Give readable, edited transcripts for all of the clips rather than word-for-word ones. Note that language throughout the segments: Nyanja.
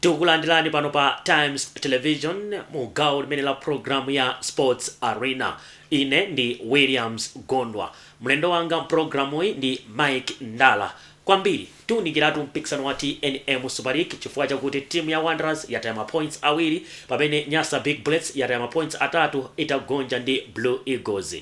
Tikulandirani pano pa Times Television mugawo limene la programu ya Sports Arena. Ine ndi Williams Gondwa. Mlendo wanga programu hii ndi Mike Ndala. Kwambiri tiunikiratu mpikisano wa TNM Super League chifukwa chakuti timu ya Wanderers yataya points awiri pamene Nyasa Big Bullets yataya points atatu itagonja ndi Blue Eagles.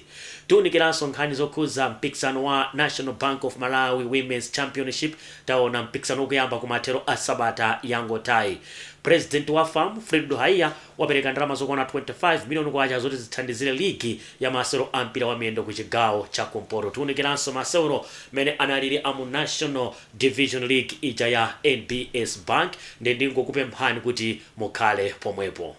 Tiunikiranso nkhani zokhuza mpikisano wa National Bank of Malawi Women's Championship taona mpikisano kuyamba kumathero a Sabata yangotai. President wa FAM Fred Haiya wapereka ndalama zokwana 25 million kwacha zoti zithandizire ligi ya masewero a mpira wa miyendo ku chigawo cha Kumpoto. Tiunikiranso masewero mene analili amu National Division League ija ya NBS Bank ndingokupemphani kuti mukhale pomwepo.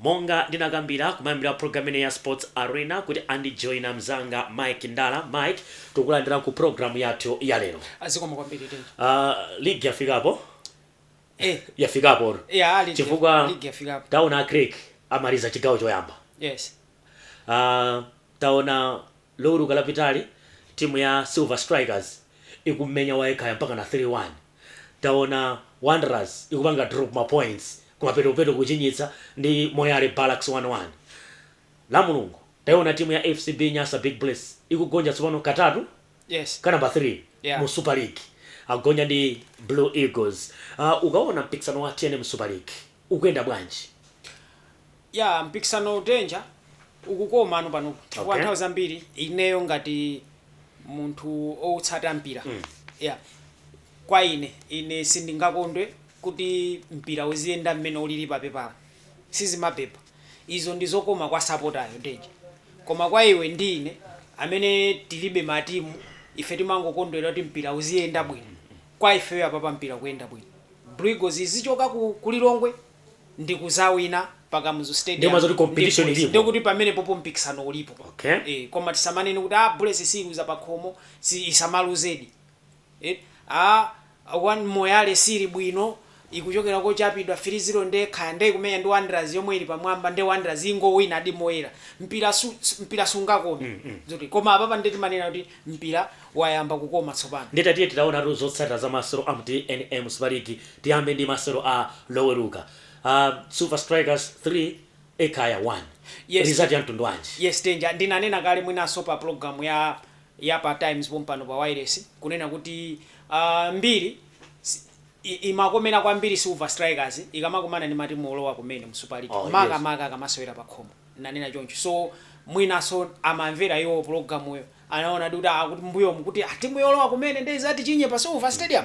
Monga ndinakambira kumayambira programu ya Sports Arena kuti andijoina mzanga Mike Ndala. Mike, tukulandira ku programu yathu ya lero. Azikoma kwambiri tete. League yafikapo? Yafikapo. Chifukwa league yafikapo. Taona Creek amaliza chigawo choyamba. Yes. Taona Lulu Kalapitali timu ya Silver Strikers ikumenya waekaya mpaka na 3-1. Taona Wanderers ikupanga drop ma points kumapeto kuchinyitsa ndi Moyale Barracks 1-1. La Mulungu taona timu ya FCB Nyasa Big Bullets ikugonja tsopano katatu. Yes. Ka number 3 mu Super League agonja ndi Blue Eagles. Ukaona mpikisano wa TNM Super League ukwenda bwanji? Mpikisano danger ukukoma ano pano. Chifukwa nthawi zambiri ineyo ngati munthu outsata mpira. Kwa ine sindingakondwe kuti mpira uziyenda mmene ulili papepa. Sizimapepa. Izo ndizokoma kwa supportayo danger. Koma kwa iwe ndine amene tilibe matimu ife timangokondwera kuti mpira uziyenda bwino. Kwa ife apa mpira kuyenda bwino. Blue Eagles zichoka ku Lilongwe ndi kuzawina paka muzu stadium. Ndio mazoti competition ilipo. Ndio kuti pamene popo mpikisano ulipo. Koma tisamanene kuti Bullets siluza pakhomo isamaluzedi. One Moyale siri bwino ikuchokera ko chapidwa 3-0 ndekha nde kumenya ndi Wanderers yomwe ili pamwamba nde Wanderers ingowina adi moyera. Mpira sungakoma. Koma apa ndeti manena kuti mpira wayamba kukoma tsopano. Ndetatiye titaona zotsatira za masewero a TNM Super League tiyambe ndi masewero a Loweruka. Silver Strikers 3 ekaya 1. Yes. Result ya mtundu wanji? Yes, danger. Ndinanena kale mwinaso pa program ya pa Times pompano pa wireless kunena kuti mbiri imakomena kwambiri Silver Strikers ikamakumana ni matimu olowa kumene mu Super League. Maka akamasewera pakhomo. Nanena choncho. So mwinaso amamvera yo program yo anaona kuti akuti mbuyo kuti timu yolowa kumene ndi zati chinye pa Silver Stadium.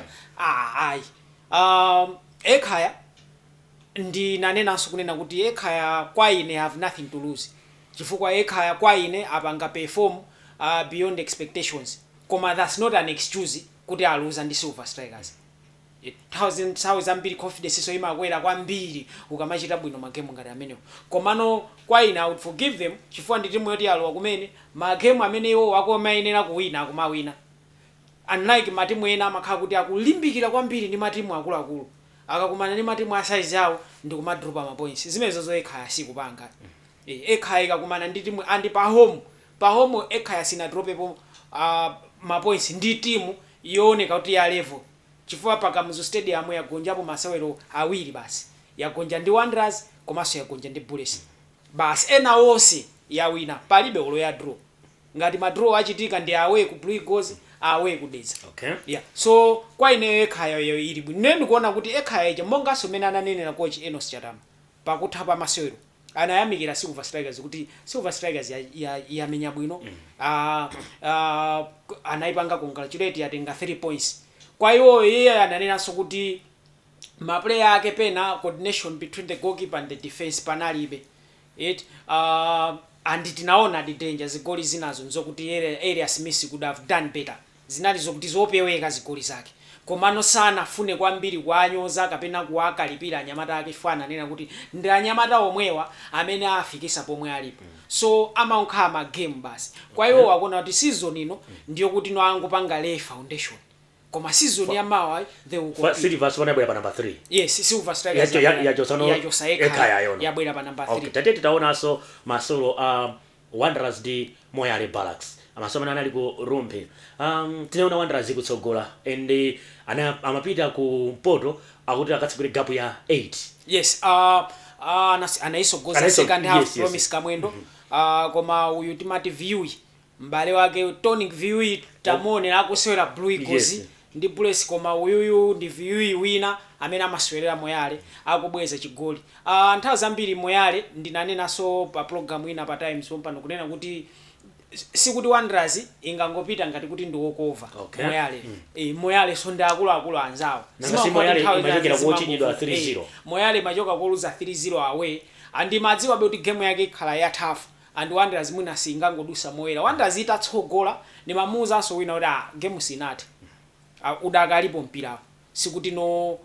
Ekhaya ndinanenanso kunena kuti ekhaya kwa ine have nothing to lose. Chifukwa ekhaya kwa ine apanga perform beyond expectations. Koma that's not an excuse kuti aluza ndi Silver Strikers. 1000 mbiri confidence so imakwera kwambiri ukamachita bwino magame ngati amenewo. Komano kwa ine I would forgive them chifukwa ndi timu yoti alowa kumene magame amene iwo wakomayenera kuwina akumawina. Unlike matimu ena amakhala kuti akulimbikira kwambiri ndi matimu akuluakulu. Akakumana ndi matimu a size yawo ndi kumadropa ma points. Zimenezo zoekhaya sikupanga. Ekhaya ikakumana ndi timu andi pa home ekhaya sina dropepo ma points ndi timu yooneka kuti ya level. Chifukwa paka muzu stadium yagonjapo masewero awiri basi. Yagonja ndi Wanderers komanso yagonja ndi Bullets. Basi ena wonse yawina palibe olo ya draw. Ngati ma draw achitika ndi away ku Blue Eagles away ku Dedza. So kwa ine ekhaya yo ili bwino ndikuona kuti ekhaya ija monga somene ananenera coach Enos Chatama pakuthapa masewero anayamikira Silver Strikers kuti Silver Strikers yamenya bwino. Anaipanga congratulate yatenga 3 points. Kwa hiyo yeye ananenanso kuti ma player ake pena coordination between the goalkeeper and the defense panalibe. And tinaona the danger zigoli zinazo nzokuti Elias Smith could have done better. Zinali zokuti zopeweka zigoli zake. Komano sana fune kwambiri kwanyoza kapena kuwakalipira anyamata ake fana nena kuti ndi anyamata omwewa amene afikisa pomwe alipo. So amaunkhama game basi. Kwa hiyo wakona kuti season ino ndiyo kuti no angopanga lay foundation. koma season ya mawa they will compete. Silver Swan yabwera pa number 3. Yes, Silver Strikers ya Josa Ekaya yona yabwera pa number 3. Okay, tatete taonaso masolo Wanderers di Moyale Barracks amasoma anali ku Rumpi. Tinaona Wanderers ikutsogola and amapita ku Mpoto akuti akatsegule gap ya 8. Yes, anaisogoza second half promise kamwendo. Koma uyu timati Viui mbale wake Tonic Viui tamone akusewera Blue Eagles ndi Bulls, koma uyuyu ndi Viui wina amene amasewera Moyale akubweza chigoli. Nthawi zambiri Moyale ndinanenaso pa program ina pa Times pompano kunena kuti sikuti Wanderers ingangopita ngati kuti ndi walkover. Moyale Moyale so ndi akulu anzawo Moyale imachokera kuchinyidwa 3-0. Moyale machoka kuluza 3-0 away andi madziwa kuti game yake ikhala ya tough and Wanderers mwina singangodusa moyera. Wanderers itatsogola ni mamuza so wina kuti game sinati udakalipo mpira sikuti no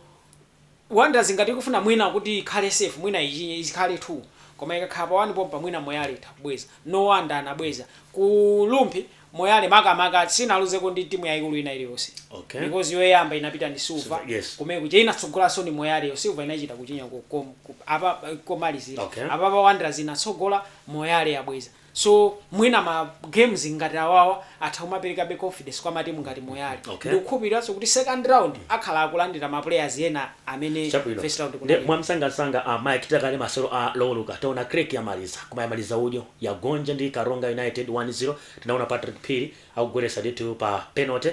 Wanderers ngati kufuna mwina kuti ikhale safe mwina ikhale 2 koma ikakhala pa 1 pompa mwina Moyale itabweza no wanda anabweza ku Lumpi Moyale maka sinaluzeko ndi timu yaikulu ina iliyonse. Okay. Because yoyamba inapita ndi Silver. Yes. Kumene kuja inatsogola so ni Moyale Silver inachita kuchinya apa komalizira. Okay. Apa Wanderers inatsogola Moyale yabweza. So mwina ma games ngati awawa ataumapereka be confidence kwa matimu ngati Moyale. Okay. Ndikupiraso kuti second round akhala akulandira ma players ena amene first round kuna. Mwamsanga Mike takale masolo lowuluka taona Craig yamaliza koma yamaliza udyo ya Gonja ndi Karonga United 1-0. Tinaona Patrick Piri akugwelesa ditu pa penalty.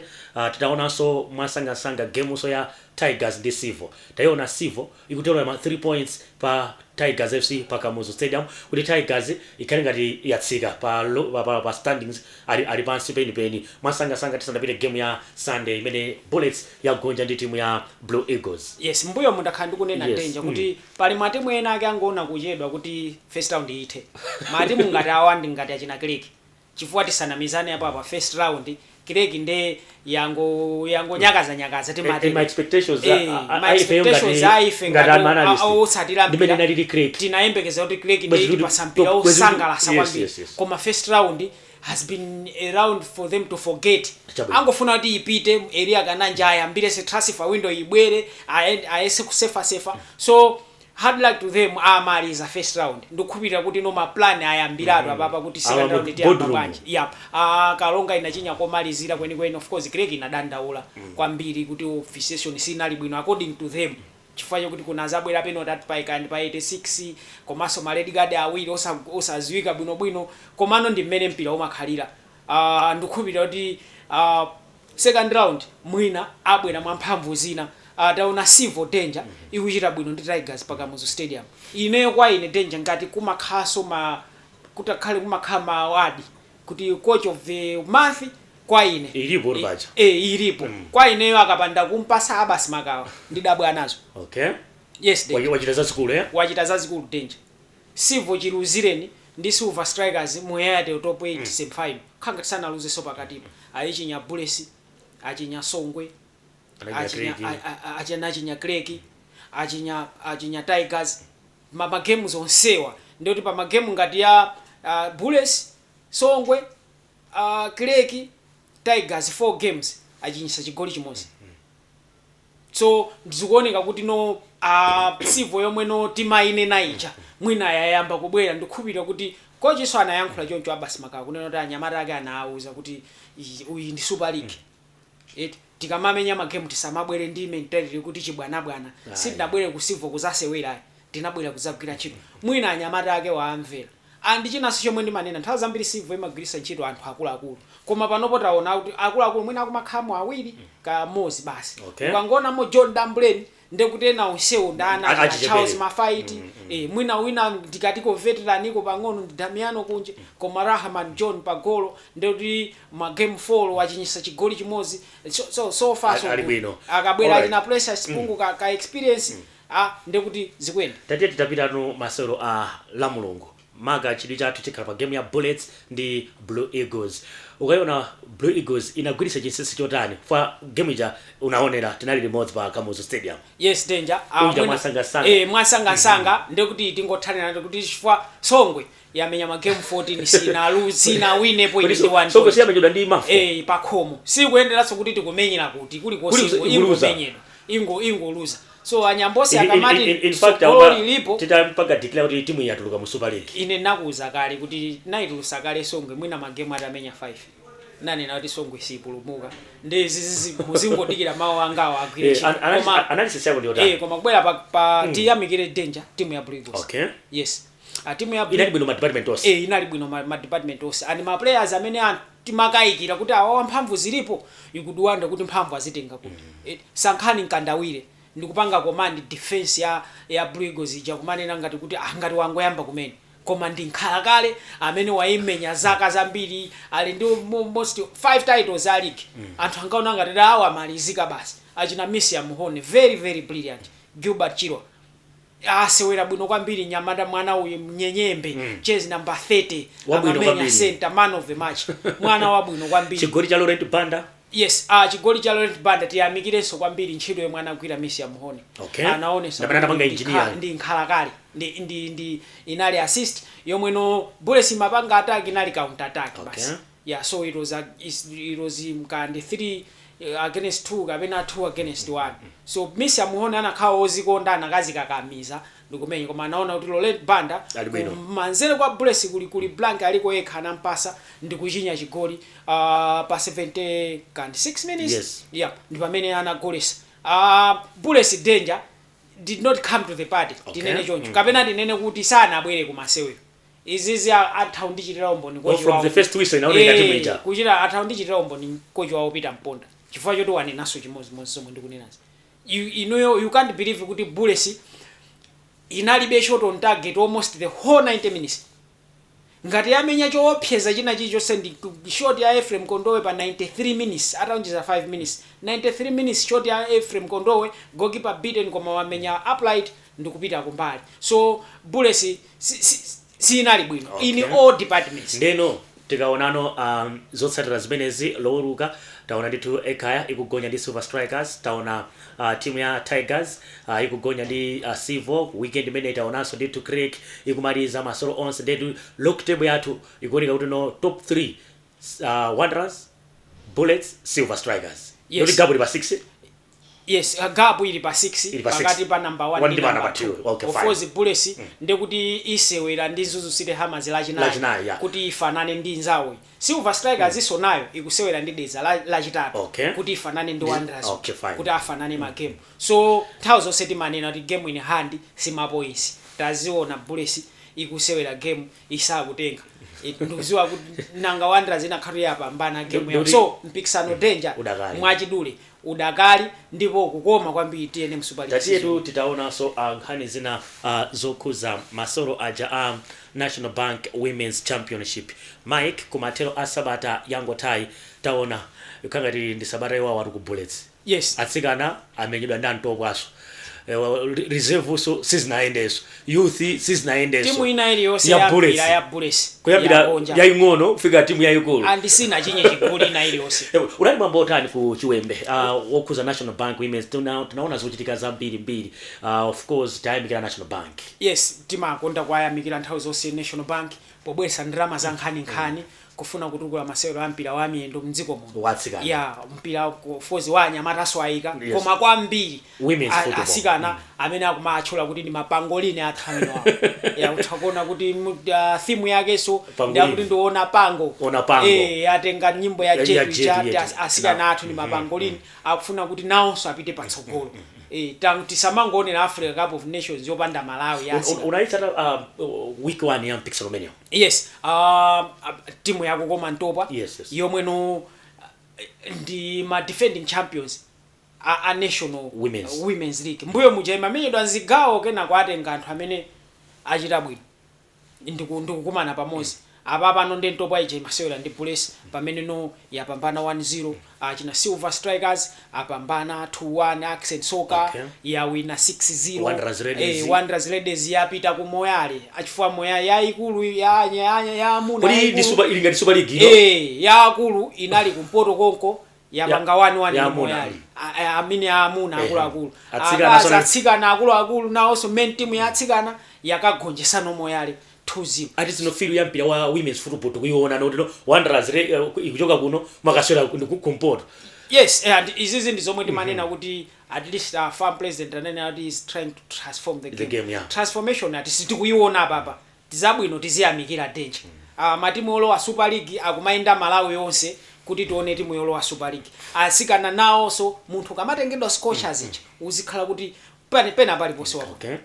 Titaona so mwasanga game so ya Tigers ndi Sivo. Taiona Sivo ikutola 3 points pa Tigers FC pa Kamuzu Stadium kuti Tigers ikali ngati yatsika pa standings ali pansi penipeni. Mwasanga tisandapite game ya Sunday imene Bullets ya Gonja ndi timu ya Blue Eagles. Yes, mbuyo mundakhala ndikunena Danger kuti pali matimu ena ake angoona kuchedwa kuti first round ite. Matimu ngati awandi ngati achina Click. Chifukwa tisanamizane apa pa first round Click nde yango nyakaza timati my expectations aife ngati otsatira tinayembekeza kuti Click nde itipasampira osangalasa kwambiri koma first round has been a round for them to forget. Angofuna kuti ipite area kananja ayambire se transfer window ibwere ayese kusefa so hard luck to them amaliza first round ndikupita kuti no ma plan ayambiratu apapa kuti second round tiyamba bwanji. Yep. Kalonga inachinya komalizira kweni of course Greg inadandaula kwambiri kuti officiation sinali bwino according to them. Chifukwa kuti kuna zabwera penalty at pa 86 komanso ma red card awiri osaziwika bwino komano ndi mmene mpira umakhalira. Ndikupita kuti second round mwina abwera mwamphamvu zina. Taona Sivo Danger ikuchita bwino ndi Tigers pa Kamuzu Stadium. Ineyo kwa ine Danger ngati kumakhaso kutakhale kumakhala ma award kuti coach of the month kwa ine ilipo bacha ilipo kwa ineyo akapanda kumpasa Abbas Makawa ndidabwa nazo. Okay. Yes, wachita zazikulu wachita zazikulu Danger. Sivo chiluzireni ndi Silver Strikers muyayate top 8 semi-final khanga tsana luze so pakatipo ayichinya Bulls achinya Songwe achinya Kreki achinya Tigers ma games onsewa ndoti pa magame ngati ya Bulls Songwe Kreki Tigers 4 games achinyisa chigoli chimodzi. So ndizikuoneka kuti no Sivo yomwe no tima ine naicha mwina yayamba kubwera ndikupita kuti coach so anayankhula choncho Abbas Makawa kunena kuti anyamata ake anauza kuti uyi ndi Super League. Tikamamenya magame tisamabwere ndi mentality kuti chibwana sitinabwere ku Sivo kuzasewera tinabwera kuzagwira ntchito mwina anyamata ake waamvera andi chinaso chomwe ndimanena nthawi zambiri Sivo imagwirisa ntchito anthu akuluakulu koma panopo taona kuti akuluakulu mwina akumakhamu awiri kamozi basi. Ukangona mo John Dambleni ndekuti ena onsewo ndana Charles Mafaiti mwina wina ndikatiko veteran iko pang'ono ndi Damiano kunje koma Rahman John pagolo ndekuti ma game 4 wachinyisa chigoli chimodzi so far so akabwera achina pressure sipungu ka experience ndekuti zikwenda tatete tapita no masolo la mulungu maga chidi chathu chikhala pa game ya Bullets ndi Blue Eagles. Ukayona Blue Eagles inagwirisa chinsinsi chotani fa game ija unaonera tinali remote pa Kamuzu Stadium. Yes Danger mwasanga mwasanga ndekuti tingothanira kuti chifukwa Songwe yamenya ma game 14 sina wine point ndi 1 so siyamenyedwa ndi mafu pakhomo sikuyenderanso kuti tikumenyera kuti kuliko ingomenyedwa ingoluza so anyambosi akamati in fact lipo titampaka declare kuti timu yatuluka mu Super League ine nakuza kale kuti naitulusa kale Songwe mwina magemu atamenya 5 nani na kuti Songwe sipulumuka ndezi muzingodikira mawu angawa agwire koma analysis yako ndiyo koma kubwera pa tiyamikire danger timu ya Blue Eagles okay yes timu ya inali bwino ma department onse inali bwino ma department onse and ma players amene timakayikira kuti awa mphamvu zilipo ikuduwanda kuti mphamvu azitenga kuti sankhani nkandawire ndikupanga command defense ya Blue Eagles ija kumanena ngati kuti ngati wangoyamba kumene koma ndi nkhala kale amene waimenya zaka zambiri ali ndi most 5 titles a league anthu angaona ngati awa amalizika basi achina Messi ya Muhone very very brilliant Gilbert Chirwa asewera bwino kwambiri Nyamata mwana uyu mnyenyembe chezi number 30 amenya center man of the match mwana wabwino kwambiri chigoli cha Laurent Banda yes chigoli cha Laurent Banda tiyamikirenso kwambiri ntchito ye mwana agwira Messi ya Muhone anaonesa ndapanga engineer ndi nkhala kale ndi inali assist yomwe no Bullets mapanga attack inali counter attack basi yeah so it was mkandi 3 against 2 kapena 2 against 1 so Messi ya Muhone anakhawa ozikonda anakazikakamiza ndikumenya koma anaona kuti Laurent Banda manzere kwa Bullets kuli blank aliko yekha anampasa ndikuchinya chigoli pa 76 minutes yes yeah ndi pamene anagolesa Bullets danger did not come to the party tinene choncho kapena tinene kuti sana abwere kumasewe izizi athawundichitira umboni kwa from the first whistle inaoneka timu ija kuchita athawundichitira umboni kochi wawo Peter Mponda chifukwa choti wanenaso chimodzi somwe ndikunenazi you can't believe kuti Bullets inalibe shot on target almost the whole 90 minutes ngati yamenya choopseza china chichonse ndi shot ya Ephraim Kondowe pa 93 minutes ataonjeza 5 minutes 93 minutes shot ya Ephraim Kondowe goalkeeper beaten koma wamenya upright ndikupita kumbali so Bullets si inali bwino in all departments ndeno tikaonano zotsatira zimenezi loweruka taona nditu Ekaya ikugonya ndi Silver Strikers taona timu ya Tigers ikugonya ndi Sivo weekend imene taonanso nditu Creek ikumaliza masolo onse ndetu lock table yathu ikuoneka kuti no top 3 Wanderers Bullets Silver Strikers yes. Yoti gap pa 6 yes gap ili pa 6 pakati pa number 1 ndi number 2 okay, of course Bullets ndekuti isewera ndi Zuzu City Hammers lachinayi kuti ifanane ndi nzawo Silver Strikers iso nayo ikusewera ndi Deza lachitatu kuti ifanane ndi Wanderers kuti afanane ma game so nthawi zonse timanena kuti game in hand sima points taziona Bullets ikusewera game isakutenga ndikuziwa kuti nanga Wanderers inakhatu yapambana game yawo so mpikisano danger mwachidule udakali ndipo kukoma kwambiri TNM Super League tatiyetu titaonanso nkhani zina zokhuza masolo aja National Bank Women's Championship Mike kumatero asabata yangotai taona ukangati ndi sabata iwawa ku Bullets yes atsikana amenyedwa ndi antopwaso reserve so sizinayendeso youth sizinayendeso timu ina iliyonse ya Bullets kuyambira yaying'ono kufika timu yayikulu and sina chinye chigoli ina iliyonse unali mambo otani ku Chiwembe wokhuza National Bank Women's tunaona zochitika zambiri of course tayamikira National Bank yes timakonda kwayamikira nthawi zonse National Bank pobwesa ndrama za nkhani kufuna kutukula masewero a mpira wa miyendo mdziko muno watsikana yeah mpira fozi wa Nyamata ayika koma kwambiri asikana amene akumatchula kuti ndi mapangolini athamino awo ya utakona kuti theme yake so ndakuti ndiona pango atenga nyimbo ya Jetu cha asikana athu ndi mapangolini akufuna kuti nawonso apite patsogolo tisamangoonera Africa Cup of Nations yopanda Malawi yasi unaitsata week 1 ya mpikisano menyo yes timu yako koma ntopa yes. yomwe no ndi ma defending champions a national women's league mbuyo mujaima amenyedwa nzigawo kena kwatenga anthu amene achita bwino ndikukumana pamodzi apa pano ndi ntopa ije masewera ndi Bullets pamene no yapambana 1-0 china Silver Strikers apambana 2-1 Accent Soccer ya wina 6-0 Wanderers Ladies yapita ku Moyale achifua Moyale yaikulu ya amuna kuli ndi Super League ya akulu inali kumpoto konko yapanga 1-1 Moyale amene amuna akulu atsikana akulu nawonso main team ya atsikana yakagonjesana Moyale 2-0 ati sinofeel ya mpira wa women's football tukuiona noti Wanderers ikuchoka kuno makaswera kumpoto. Yes, and izizi ndizomwe timanena kuti at least farm president anene that is trying to transform the game. Yeah. Transformation ati sitikuiona papa tizabwino tiziyamikira danger. Matimu olowa Super League akumayenda Malawi yonse kuti tione timu yolowa Super League. Asikana nawo so munthu kamatengedwa scorchers ichi uzikhala kuti pena pali posewa. Okay.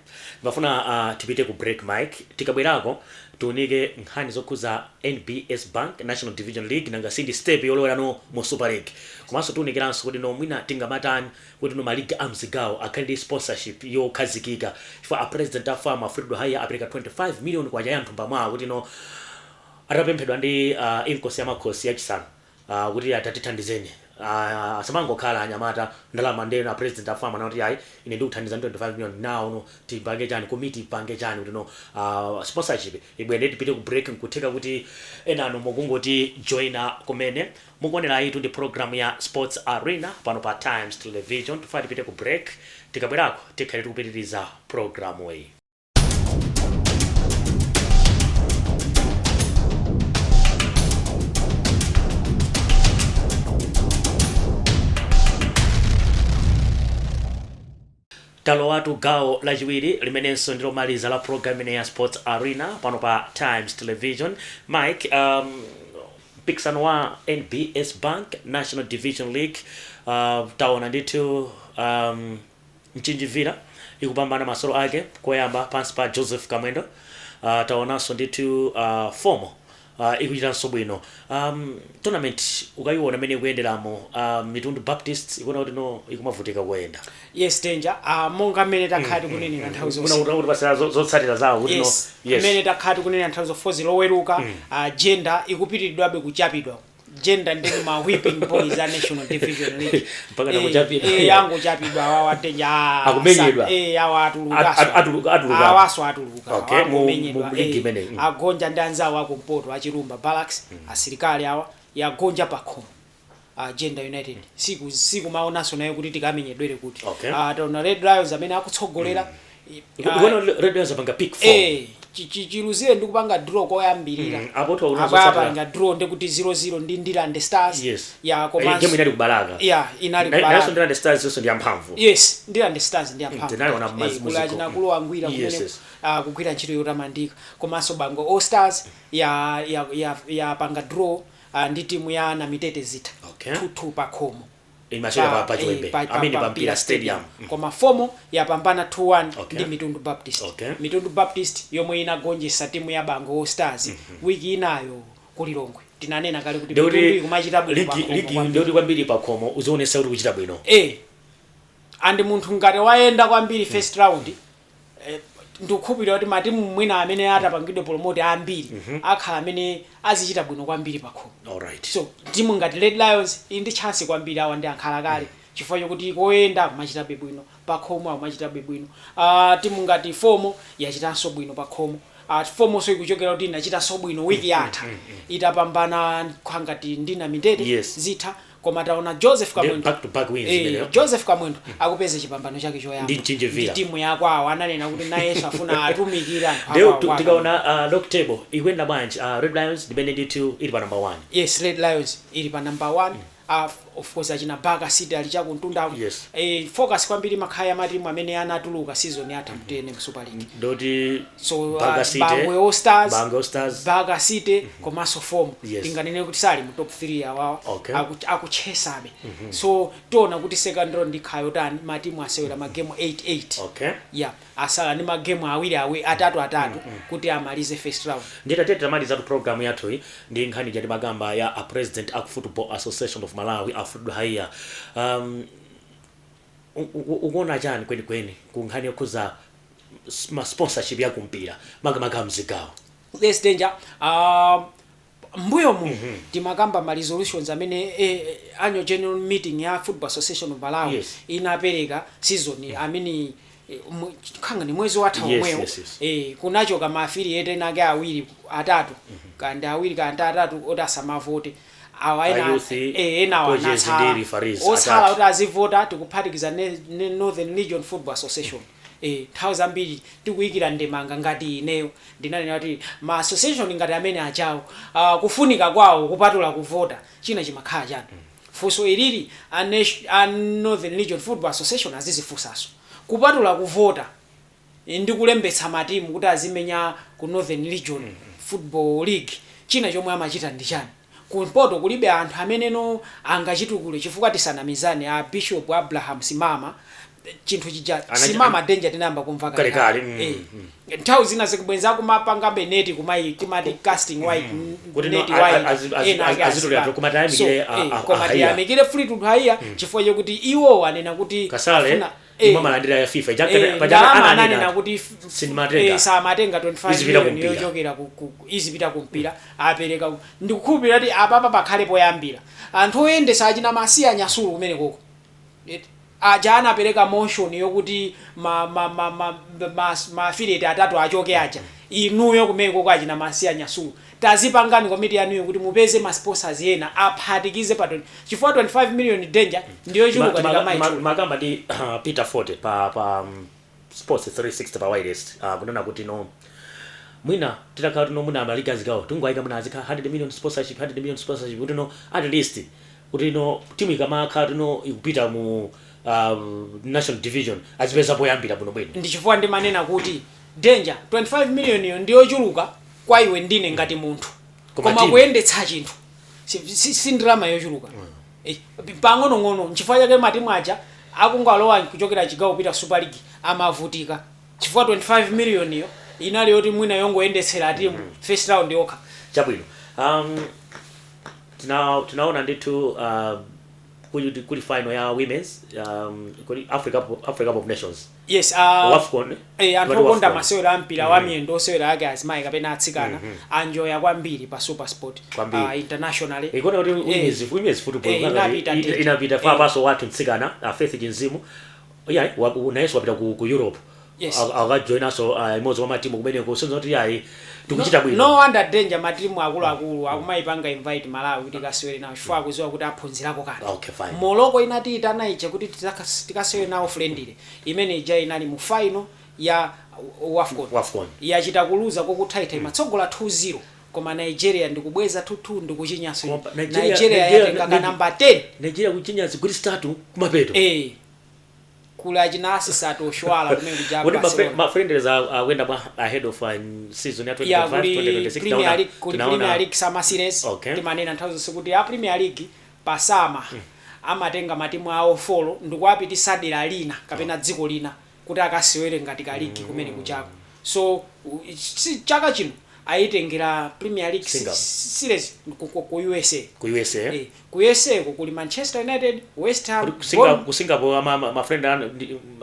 Bafuna tipite ku break mic tikabwerako tuoneke nkhani zokhuza NBS Bank National Division League nanga sindi step yolowera no mu Super League. Komanso tuonekeranso kuti no mwina tingamatani kuti no maliga amzigawo akhali sponsorship yokhazikika chifukwa a president a farm Alfredo Haya apereka 25 million kwa anthu pamwawo kuti no atapemphedwa ndi inkosi ya makhosi yachisanu kuti atatithandizeni samangokhala anyamata ndalama ndeno a president a farm anati ayi ine ndikuthandiza 25 million now no tipange chani committee ipange chani kuti no sponsorship ibwende tipite ku break nkutheka kuti enano mukungoti joina kumene mukuonera ayi ndi program ya Sports Arena pano pa Times Television tufati tipite ku break tikabwerako tikhale tikupitiriza program iyi. Talo watu gao la jiwiri limenenso ndilo maliza la program ya Sports Arena pano pa Times Television. Mike, mpikisano wa NBS Bank National Division League taona nditu Mchinjivira ikupambana masolo ake koyamba pansi pa Joseph Kamwendo. Taonanso nditu Fomo ikuchitanso bwino. Tournament ukayiona mene kuyenderamo Mitundu Baptist ikona kuti no ikumavutika kuyenda. Yes, danger. Monga mene takhati kunenera nthawi zonse. Kuti pasera zotsatira zawo kuti no. Yes. Mene takhati kunenera nthawi zonse loweruka gender ikupitiridwabe kuchapidwa. Gender ndi ma whipping boys a National Division League. Mpaka nakuchapidwa. Yango chapidwa awa danger. Akumenyedwa. Awa atuluka. Awaso atuluka. Okay, mu league mene. Agonja ndi anzawo akumpoto achirumba Barracks, asilikali awa yagonja pakhomo. Gender United siku maonaso nayo kuti tikamenyedwere kuti taona Red Lions amene akutsogolera ikuona Red Lions apanga pick 4 chiluzire ndi kupanga draw koyambirira apoto unapanga draw ndi kuti 0-0 ndi Ndilande Stars ya komanso game inali kubalaga inali kubalaga naso Ndilande Stars zonse ndi amphamvu Ndilande Stars ndi amphamvu ndinaona mazimuziko kula kulo angwira kumene kugwira ntchito yotamandika komanso Bango All Stars ya panga draw ndi timu ya Namitete Zita 2-2 pakhomo imachira pa Chwembe amene pa Mpira Stadium koma Fomo yapambana 2-1 ndi Mitundu Baptist. Mitundu Baptist yomwe inagonjesa timu ya Bango All Stars wiki inayo kulilongwe tinanena kale kuti Mitundu ikumachita bwino ligi ndio kwambiri pakhomo uzionesa kuti kuchita bwino andi munthu ngati waenda kwambiri first round ndikukhupira kuti matimu mwina amene atapangidwe promote ambiri akhala amene azichita bwino kwambiri pakhomo. Alright. So timu ngati Red Lions ndi chance kwambiri awa ndi ankhala kale chifukwa chokuti koyenda kumachita bwino pakhomo amachita bwino. Timu ngati Fomo yachitanso bwino pakhomo. Fomo so ikuchokera kuti inachitanso bwino wiki yatha itapambana ngati ndi Namitete Zita koma taona Joseph Kamwendo back to back wins Joseph Kamwendo akupeza chipambano chake choyamba ndi timu yako awo ananena kuti naye afuna atumikira leo tikaona log table ikwenda bwanji Red Lions dependent ili pa number 1. Yes, Red Lions ili pa number 1. Of course achina Baga City alichakuntunda focus kwambiri makhaya matimu amene anatuluka season yatha mu TNM Super League doti so Baga City Bango All Stars Baga City komanso Fomo tinganene kuti sali mu top 3 awa akuchesabe so tiona kuti second round ikhayo tani matimu asewera magame 8-8 asala ni magame awiri atatu kuti amalize first round nditete tamaliza tu program yathu iyi ndi nkhani jadi magamba ya a president of Football Association of Malawi Alfredo Haya ukuona chani kweni kunkhani yokuza sponsorship ya kumpira magama mzigawo. Yes, danger. Mbuyo mu timakamba ma resolutions amene annual general meeting ya Football Association of Malawi inapereka season amene khanga ni mwezi watha omwewo kunacho kama affiliate nake awiri atatu kandi awiri kandi atatu otasamavote awaina ena wanasala osala kuti azivota tikuphatikiza ne Northern Region Football Association nthawi zambiri tikuyikira ndemanga ngati ineyo ndinanena kuti ma association ngati amene achawo kufunika kwawo kupatula kuvota china chimakhala chani funso ilili a Northern Region Football Association azizifunsaso kupatula kuvota ndi kulembetsa matimu kuti azimenya ku Northern Region Football League china chomwe amachita ndi chani kumpoto kulibe anthu ameneno angachitukule chifukwa tisanamizane a Bishop Abraham Simama chinthu chija Simama danger tinamba kumva kale nthawi zina zikubwenza kumapanga beneti kumayi timati casting white net white azitulatu kumatayamikire koma tiyamikire free to hire chifukwa chokuti iwo anena kuti kasale malandira ya FIFA ananena kuti samatenga 25 million yochokera izipita kumpira apereka ndikukhulupirira kuti apapa pakhale poyambira anthu oyendesa achina masiya nyasulu kumene koko aja anapereka motion yokuti ma affiliate atatu achoke aja inuyo kumene koko achina masiya nyasulu tazipangani komiti yanuyo kuti mupeze ma sponsors ena aphatikize pa chifukwa 25 million danger ndiyo chuluka ndikamayichulu makamba ndi Peter Forte pa Sports 360 pa wireless kunena kuti no mwina titakhala tuno muna amalika zigawo tungwaika muna azika 100 million sponsorship kuti no at least kuti no timu ikamakhala tuno ikupita mu national division azipeza poyambira buno bwino ndichifukwa ndimanena kuti danger 25 million iyo ndiyo chuluka kwa iwe ndine ngati munthu koma kuyendetsa chinthu sindirama yochuluka pang'ono-ng'ono nchifukwa chake matimu aja akungalowa kuchokera chigawo kupita Super League amavutika chifukwa 25 million iyo inali yoti mwina yongoyendetsera timu first round yokha chabwino tunaona ndithu kuli final ya women's Africa Cup of Nations yes Wafcon anthu okonda masewera ampira wa miyendo osewera ake azimayi kapena atsikana anjoya kwambiri pa super sport internationally ikona kuti women's football inapita fa paso watu mtsikana Faith Chinzimu unayeso wapita ku Europe akajoina so imodzi wa matimu kumene kusenza kuti yayi tikuchita bwino no wonder danger matimu akulu akumayipanga invite Malawi kuti kasewere nawo chifukwa akuziwa kuti aphunzirako kale Morocco inati itanayiche kuti tikasewere nawo friendly imene ija inali mu final ya Wafcon yachita kuluza kokuthaitha imatsogola 2-0 koma Nigeria ndikubweza 2-2 ndikuchinyaso Nigeria yatenga ka number 10 Nigeria kuchinyaso kuti statu kumapeto kula jinasi sato shwala kumene kujabu ma friendlies wenda ahead of season ya 2025 Premier League Summer Series timanena nthawi zonse kuti ya Premier League pasama amatenga matimu awo folo ndikuapitisa dera lina kapena dziko lina kuti akasewere ngati ka league kumene kujabu so chaka chino aitengera Premier League series ku USA ku USA kuli Manchester United, West Ham, ku Singapore ma friend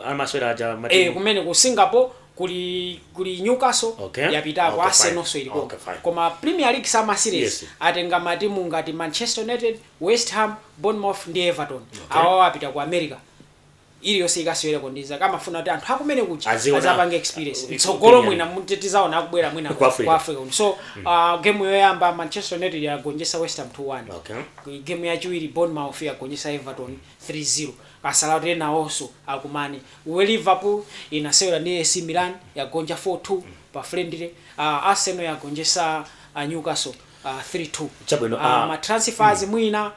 amaswera aja matimu kumene ku Singapore kuli Newcastle yapita kwa Arsenal so iliko koma Premier League Summer Series atenga matimu ngati Manchester United, West Ham, Bournemouth ndi Everton awo apita ku America ili yose ikasewera kondiza kama funa kuti anthu akumene kucha azapanga experience tsogolo mwina mutetizaona akubwera mwina ku Africa so game yoyamba Manchester United yagonjesa West Ham 2-1 game yachiwiri Bournemouth yagonjesa Everton 3-0 pasala tena also akumani Liverpool inasewera ndi AC Milan yagonja 4-2 pa friendly Arsenal yagonjesa Newcastle 3-2 ma transfers mwina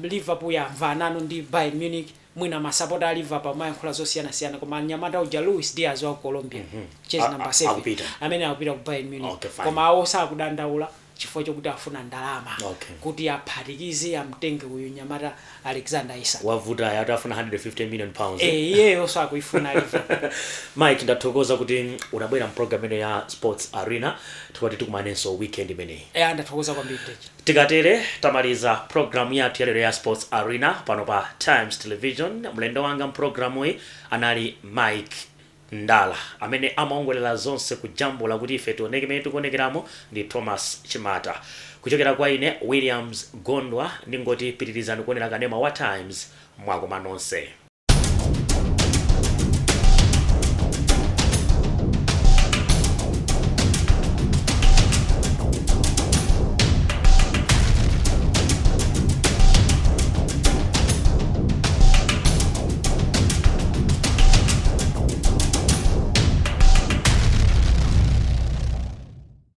Liverpool yamvanano ndi Bayern Munich mwina masapota a Liverpool mayankhula zosiyana koma nyamata uja Luis Diaz wa Colombia chase number 7 amene akupita ku Bayern Munich koma awo sakudandaula chifukwa chokuti afuna ndalama kuti aphatikize amtenge uyu nyamata Alexander Isak wavuta atafuna 150 million pounds iyeyo sakuifuna Liverpool Mike ndathokoza kuti unabwera mu program ino ya Sports Arena tukwati tikumanenso weekend imeneyi ndathokoza kwambiri tikatere tamaliza program yathu yalero ya Sports Arena pano pa Times Television mlendo wanga mprogramu iyi anali Mike Ndala amene amaongolera zonse kujambula kuti ife tioneke mene tikuonekeramo ndi Thomas Chimata kuchokera kwa ine Williams Gondwa ndingoti pitirizani kuonera kanema wa Times mwakoma nonse.